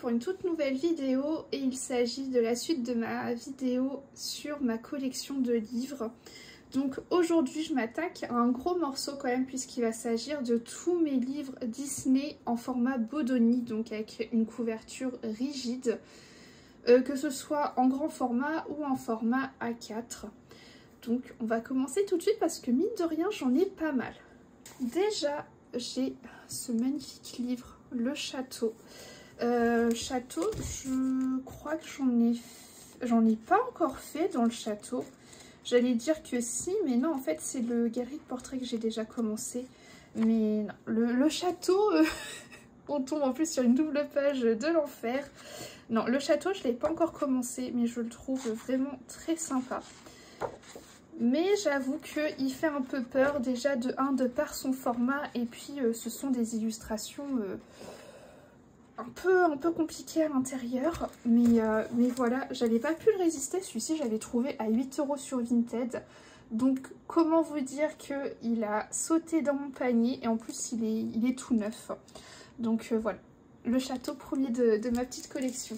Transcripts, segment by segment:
pour une toute nouvelle vidéo et il s'agit de la suite de ma vidéo sur ma collection de livres. Donc aujourd'hui je m'attaque à un gros morceau quand même puisqu'il va s'agir de tous mes livres Disney en format Bodoni, donc avec une couverture rigide, que ce soit en grand format ou en format A4. Donc on va commencer tout de suite parce que mine de rien j'en ai pas mal. Déjà j'ai ce magnifique livre, Le Château. Château, je crois que j'en ai pas encore fait dans le château. J'allais dire que si, mais non, en fait c'est le galerie de portraits que j'ai déjà commencé. Mais non, le château, on tombe en plus sur une double page de l'enfer. Non, le château je l'ai pas encore commencé, mais je le trouve vraiment très sympa. Mais j'avoue qu'il fait un peu peur déjà de par son format et puis ce sont des illustrations un peu compliquées à l'intérieur. Mais voilà, j'avais pas pu le résister. Celui-ci j'avais trouvé à 8 € sur Vinted. Donc comment vous dire qu'il a sauté dans mon panier et en plus il est tout neuf. Donc voilà, le château premier de ma petite collection.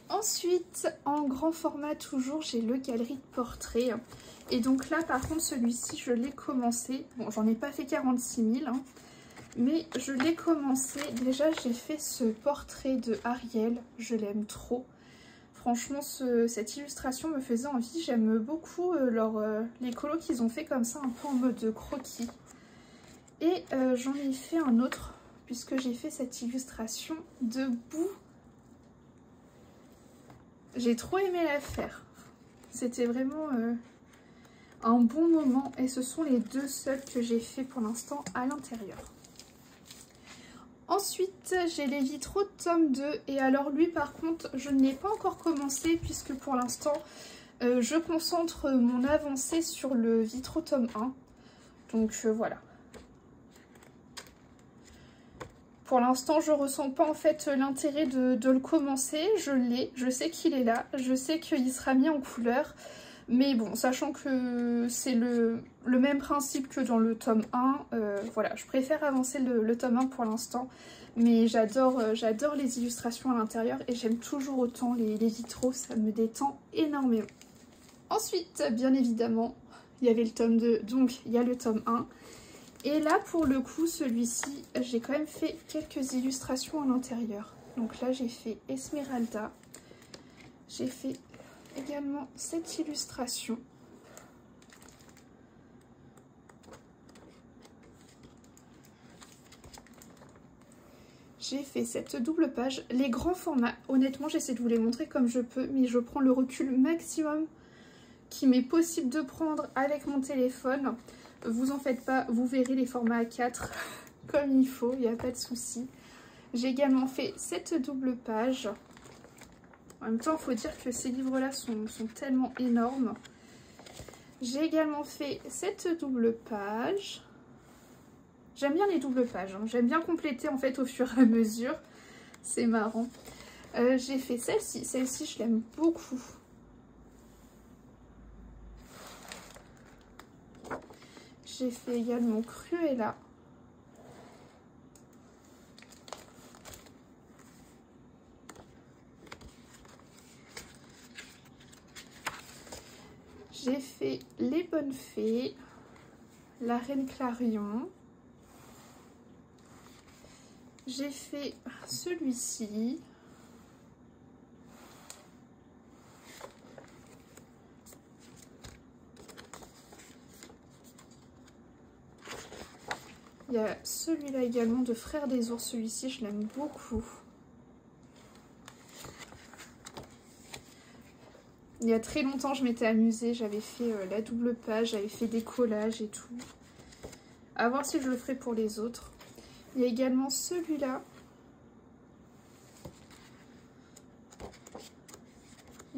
Ensuite, en grand format toujours, j'ai le galerie de portraits. Et donc là, par contre, celui-ci, je l'ai commencé. Bon, j'en ai pas fait 46 000, hein, mais je l'ai commencé. Déjà, j'ai fait ce portrait de Ariel. Je l'aime trop. Franchement, cette illustration me faisait envie. J'aime beaucoup les colos qu'ils ont fait comme ça, un peu en mode croquis. Et j'en ai fait un autre, puisque j'ai fait cette illustration debout. J'ai trop aimé la faire. C'était vraiment un bon moment et ce sont les deux seuls que j'ai fait pour l'instant à l'intérieur. Ensuite, j'ai les vitraux de tome 2 et alors lui par contre, je n'ai pas encore commencé puisque pour l'instant, je concentre mon avancée sur le vitraux tome 1. Donc voilà. Pour l'instant, je ressens pas en fait l'intérêt de le commencer. Je l'ai, je sais qu'il est là, je sais qu'il sera mis en couleur. Mais bon, sachant que c'est le même principe que dans le tome 1, voilà, je préfère avancer le tome 1 pour l'instant. Mais j'adore les illustrations à l'intérieur et j'aime toujours autant les vitraux, ça me détend énormément. Ensuite, bien évidemment, il y avait le tome 2, donc il y a le tome 1. Et là, pour le coup, celui-ci, j'ai quand même fait quelques illustrations à l'intérieur. Donc là, j'ai fait Esmeralda. J'ai fait également cette illustration. J'ai fait cette double page. Les grands formats, honnêtement, j'essaie de vous les montrer comme je peux, mais je prends le recul maximum qui m'est possible de prendre avec mon téléphone. Vous en faites pas, vous verrez les formats A4 comme il faut, il n'y a pas de souci. J'ai également fait cette double page. En même temps, il faut dire que ces livres-là sont tellement énormes. J'ai également fait cette double page. J'aime bien les doubles pages, hein. J'aime bien compléter en fait au fur et à mesure. C'est marrant. J'ai fait celle-ci. Celle-ci, je l'aime beaucoup. J'ai fait également Cruella. J'ai fait Les Bonnes Fées, La Reine Clarion. J'ai fait celui-ci. Il y a celui-là également de Frères des Ours, celui-ci je l'aime beaucoup. Il y a très longtemps je m'étais amusée, j'avais fait la double page, j'avais fait des collages et tout. À voir si je le ferai pour les autres. Il y a également celui-là.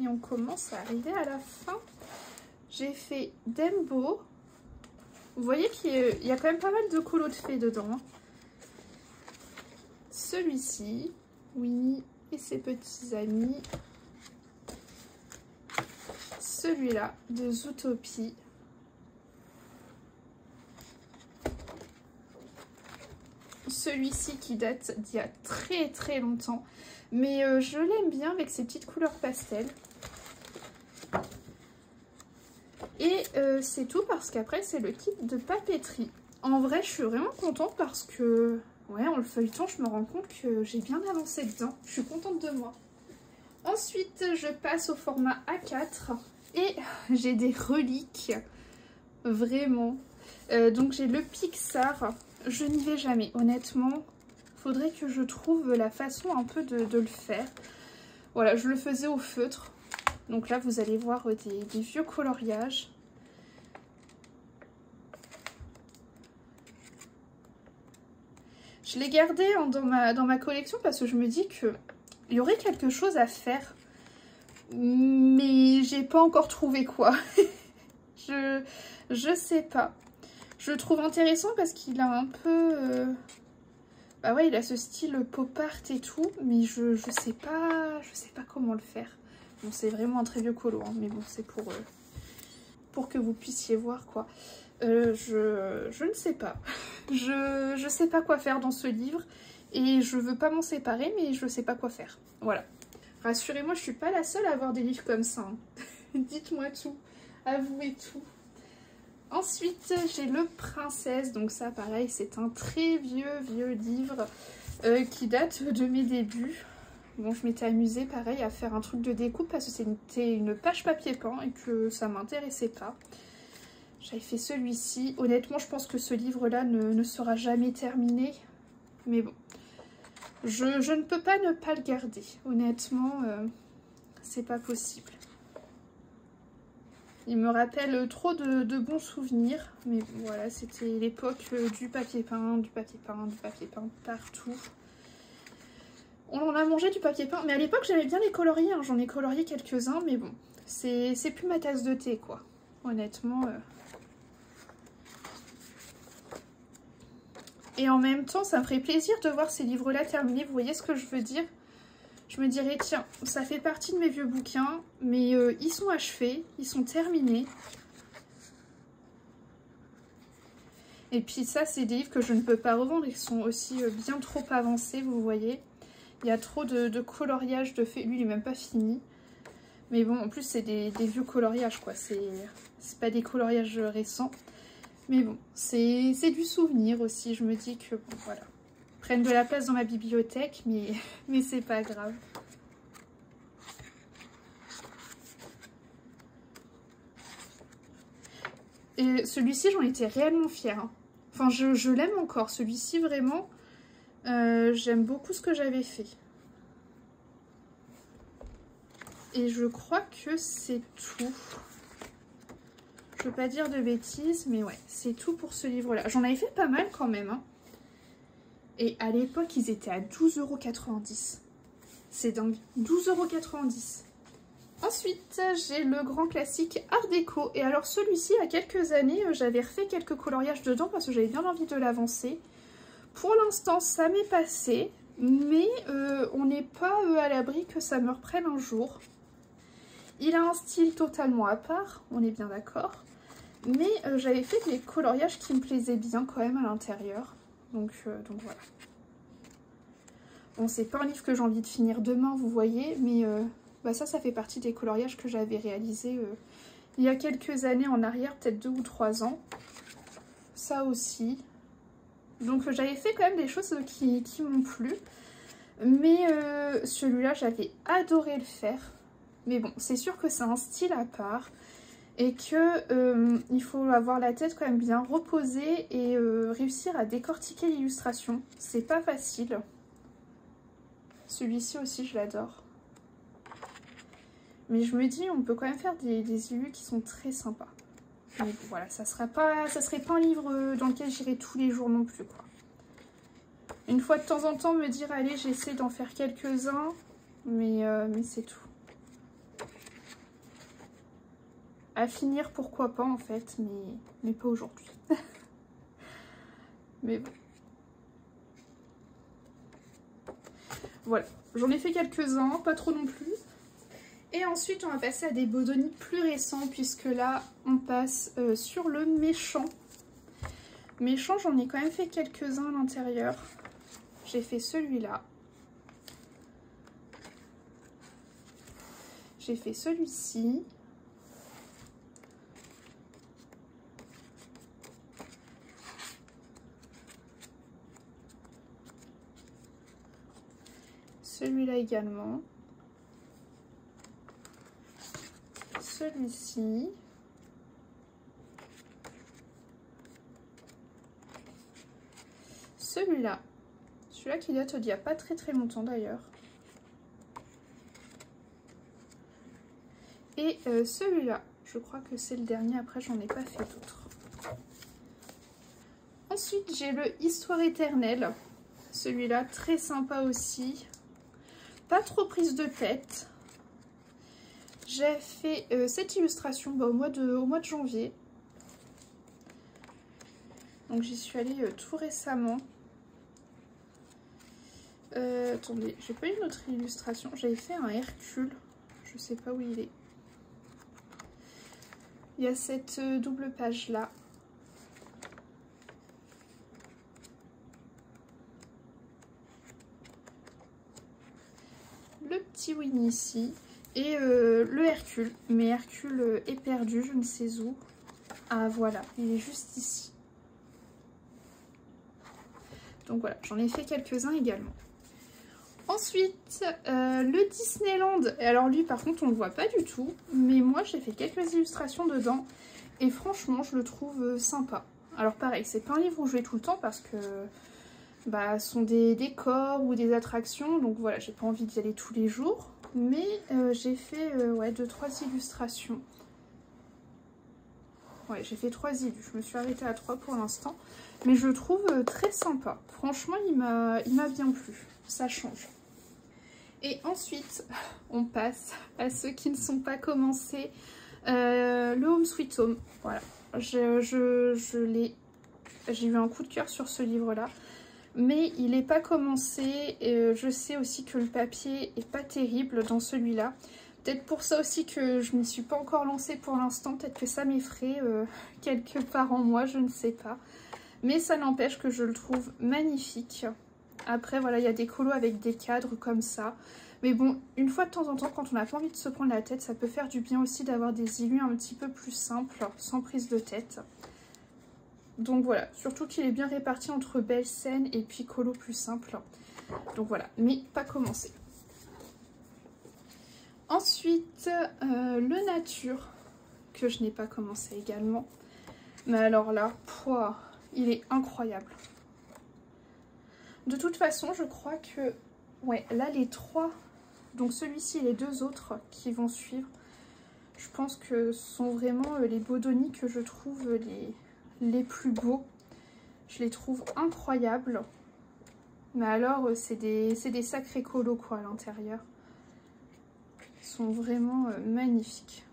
Et on commence à arriver à la fin. J'ai fait Dembo. Vous voyez qu'il y a quand même pas mal de colos de fées dedans. Hein. Celui-ci, Winnie et ses petits amis. Celui-là, de Zootopie. Celui-ci qui date d'il y a très longtemps. Mais je l'aime bien avec ses petites couleurs pastel. Et c'est tout parce qu'après c'est le kit de papeterie. En vrai je suis vraiment contente parce que ouais, en le feuilletant je me rends compte que j'ai bien avancé dedans. Je suis contente de moi. Ensuite je passe au format A4 et j'ai des reliques. Vraiment. Donc j'ai le Pixar. Je n'y vais jamais honnêtement. Faudrait que je trouve la façon un peu de le faire. Voilà, je le faisais au feutre. Donc là, vous allez voir des vieux coloriages. Je l'ai gardé dans ma collection parce que je me dis qu'il y aurait quelque chose à faire. Mais j'ai pas encore trouvé quoi. je sais pas. Je le trouve intéressant parce qu'il a un peu... Bah ouais, il a ce style pop art et tout, mais je sais pas comment le faire. Bon, c'est vraiment un très vieux colo, hein, mais bon, c'est pour que vous puissiez voir, quoi. Je ne sais pas. Je sais pas quoi faire dans ce livre, et je veux pas m'en séparer, mais je sais pas quoi faire. Voilà. Rassurez-moi, je suis pas la seule à avoir des livres comme ça. Hein. Dites-moi tout. Avouez tout. Ensuite, j'ai le Princesse, donc ça pareil, c'est un très vieux livre qui date de mes débuts. Bon, je m'étais amusée pareil à faire un truc de découpe parce que c'était une page papier peint et que ça m'intéressait pas. J'avais fait celui-ci. Honnêtement, je pense que ce livre-là ne sera jamais terminé. Mais bon, je ne peux pas ne pas le garder. Honnêtement, c'est pas possible. Il me rappelle trop de bons souvenirs. Mais voilà, c'était l'époque du papier peint partout. On en a mangé du papier peint. Mais à l'époque, j'aimais bien les colorier. Hein. J'en ai colorié quelques-uns. Mais bon, c'est plus ma tasse de thé, quoi. Honnêtement. Et en même temps, ça me ferait plaisir de voir ces livres-là terminés. Vous voyez ce que je veux dire? Je me dirais, tiens, ça fait partie de mes vieux bouquins, mais ils sont achevés, ils sont terminés. Et puis ça, c'est des livres que je ne peux pas revendre, ils sont aussi bien trop avancés, vous voyez. Il y a trop de coloriage de fait. Lui, il n'est même pas fini. Mais bon, en plus, c'est des vieux coloriages, quoi. C'est pas des coloriages récents. Mais bon, c'est du souvenir aussi. Je me dis que, bon, voilà. Prennent de la place dans ma bibliothèque, mais c'est pas grave. Et celui-ci, j'en étais réellement fière. Hein. Enfin, je l'aime encore. Celui-ci, vraiment, j'aime beaucoup ce que j'avais fait. Et je crois que c'est tout. Je veux pas dire de bêtises, mais ouais, c'est tout pour ce livre-là. J'en avais fait pas mal quand même. Hein. Et à l'époque, ils étaient à 12,90 €. C'est dingue. 12,90 €. Ensuite, j'ai le grand classique Art Déco. Et alors celui-ci, il y a quelques années, j'avais refait quelques coloriages dedans parce que j'avais bien envie de l'avancer. Pour l'instant, ça m'est passé. Mais on n'est pas à l'abri que ça me reprenne un jour. Il a un style totalement à part, on est bien d'accord. Mais j'avais fait des coloriages qui me plaisaient bien quand même à l'intérieur. Donc voilà. Bon, c'est pas un livre que j'ai envie de finir demain, vous voyez, mais bah ça fait partie des coloriages que j'avais réalisés il y a quelques années en arrière, peut-être 2 ou 3 ans. Ça aussi. Donc j'avais fait quand même des choses qui m'ont plu. Mais celui-là, j'avais adoré le faire. Mais bon, c'est sûr que c'est un style à part. Et que il faut avoir la tête quand même bien reposée et réussir à décortiquer l'illustration. C'est pas facile. Celui-ci aussi, je l'adore. Mais je me dis, on peut quand même faire des illus qui sont très sympas. Mais voilà, ça serait pas un livre dans lequel j'irai tous les jours non plus, quoi. Une fois de temps en temps, me dire, allez, j'essaie d'en faire quelques-uns. Mais c'est tout. À finir, pourquoi pas en fait, mais pas aujourd'hui. Mais bon. Voilà, j'en ai fait quelques-uns, pas trop non plus. Et ensuite, on va passer à des Bodoni plus récents, puisque là, on passe sur le méchant. Méchant, j'en ai quand même fait quelques-uns à l'intérieur. J'ai fait celui-là. j'ai fait celui-ci. Celui-là également. Celui-ci. Celui-là. Celui-là qui date d'il n'y a pas très longtemps d'ailleurs. Et celui-là. Je crois que c'est le dernier. Après, j'en ai pas fait d'autres. Ensuite, j'ai le Histoire éternelle. Celui-là, très sympa aussi. Pas trop prise de tête. J'ai fait cette illustration au mois de janvier. Donc j'y suis allée tout récemment. Attendez, j'ai pas une autre illustration. J'avais fait un Hercule. Je sais pas où il est. Il y a cette double page là. Le petit Winnie ici. Et le Hercule. Mais Hercule est perdu, je ne sais où. Ah voilà, il est juste ici. Donc voilà, j'en ai fait quelques-uns également. Ensuite, le Disneyland. Et alors lui, par contre, on ne le voit pas du tout. Mais moi, j'ai fait quelques illustrations dedans. Et franchement, je le trouve sympa. Alors pareil, c'est pas un livre où je vais tout le temps parce que ce sont des décors ou des attractions. Donc voilà, j'ai pas envie d'y aller tous les jours. Mais j'ai fait ouais, 2-3 illustrations. Ouais, j'ai fait 3 illus. Je me suis arrêtée à 3 pour l'instant. Mais je le trouve très sympa. Franchement, il m'a bien plu. Ça change. Et ensuite, on passe à ceux qui ne sont pas commencés. Le Home Sweet Home. Voilà. J'ai eu un coup de cœur sur ce livre-là. Mais il n'est pas commencé. Et je sais aussi que le papier est pas terrible dans celui-là. Peut-être pour ça aussi que je ne m'y suis pas encore lancée pour l'instant. Peut-être que ça m'effraie quelque part en moi, je ne sais pas. Mais ça n'empêche que je le trouve magnifique. Après, voilà, il y a des colos avec des cadres comme ça. Mais bon, une fois de temps en temps, quand on n'a pas envie de se prendre la tête, ça peut faire du bien aussi d'avoir des illus un petit peu plus simples, sans prise de tête. Donc voilà, surtout qu'il est bien réparti entre belles scènes et puis colos plus simples. Donc voilà, mais pas commencé. Ensuite, le Nature, que je n'ai pas commencé également. Mais alors là, pouah, il est incroyable. De toute façon, je crois que... Ouais, là, les 3... Donc celui-ci et les 2 autres qui vont suivre, je pense que ce sont vraiment les Bodoni que je trouve les plus beaux. Je les trouve incroyables. Mais alors, c'est des sacrés colos, quoi, à l'intérieur. Ils sont vraiment magnifiques.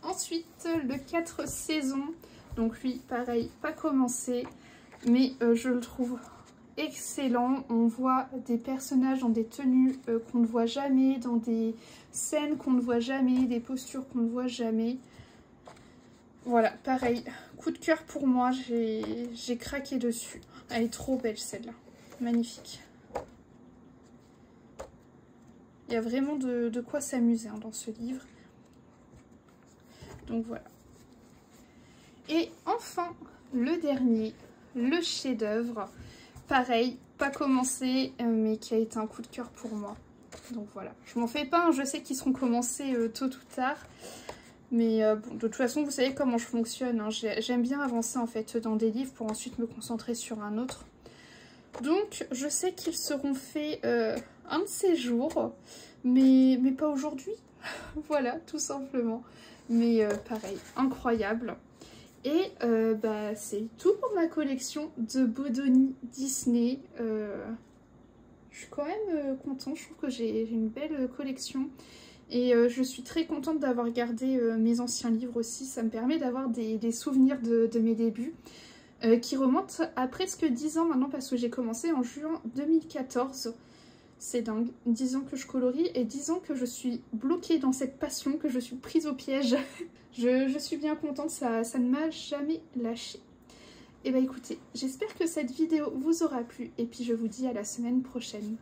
Ensuite, le 4 saisons. Donc lui, pareil, pas commencé. Mais je le trouve excellent. On voit des personnages dans des tenues qu'on ne voit jamais, dans des scènes qu'on ne voit jamais, des postures qu'on ne voit jamais. Voilà, pareil, coup de cœur pour moi, j'ai craqué dessus. Elle est trop belle celle-là, magnifique. Il y a vraiment de quoi s'amuser dans ce livre. Donc voilà. Et enfin, le dernier, le chef-d'œuvre. Pareil, pas commencé, mais qui a été un coup de cœur pour moi. Donc voilà, je m'en fais pas, hein, je sais qu'ils seront commencés tôt ou tard. Mais bon, de toute façon, vous savez comment je fonctionne. Hein. J'aime bien avancer en fait dans des livres pour ensuite me concentrer sur un autre. Donc, je sais qu'ils seront faits un de ces jours, mais pas aujourd'hui. Voilà, tout simplement. Mais pareil, incroyable. Et c'est tout pour ma collection de Bodoni Disney. Je suis quand même contente, je trouve que j'ai une belle collection. Et je suis très contente d'avoir gardé mes anciens livres aussi. Ça me permet d'avoir des souvenirs de mes débuts qui remontent à presque 10 ans maintenant parce que j'ai commencé en juin 2014. C'est dingue, 10 ans que je colorie et 10 ans que je suis bloquée dans cette passion, que je suis prise au piège. je suis bien contente, ça ne m'a jamais lâchée. Et bah écoutez, j'espère que cette vidéo vous aura plu et puis je vous dis à la semaine prochaine.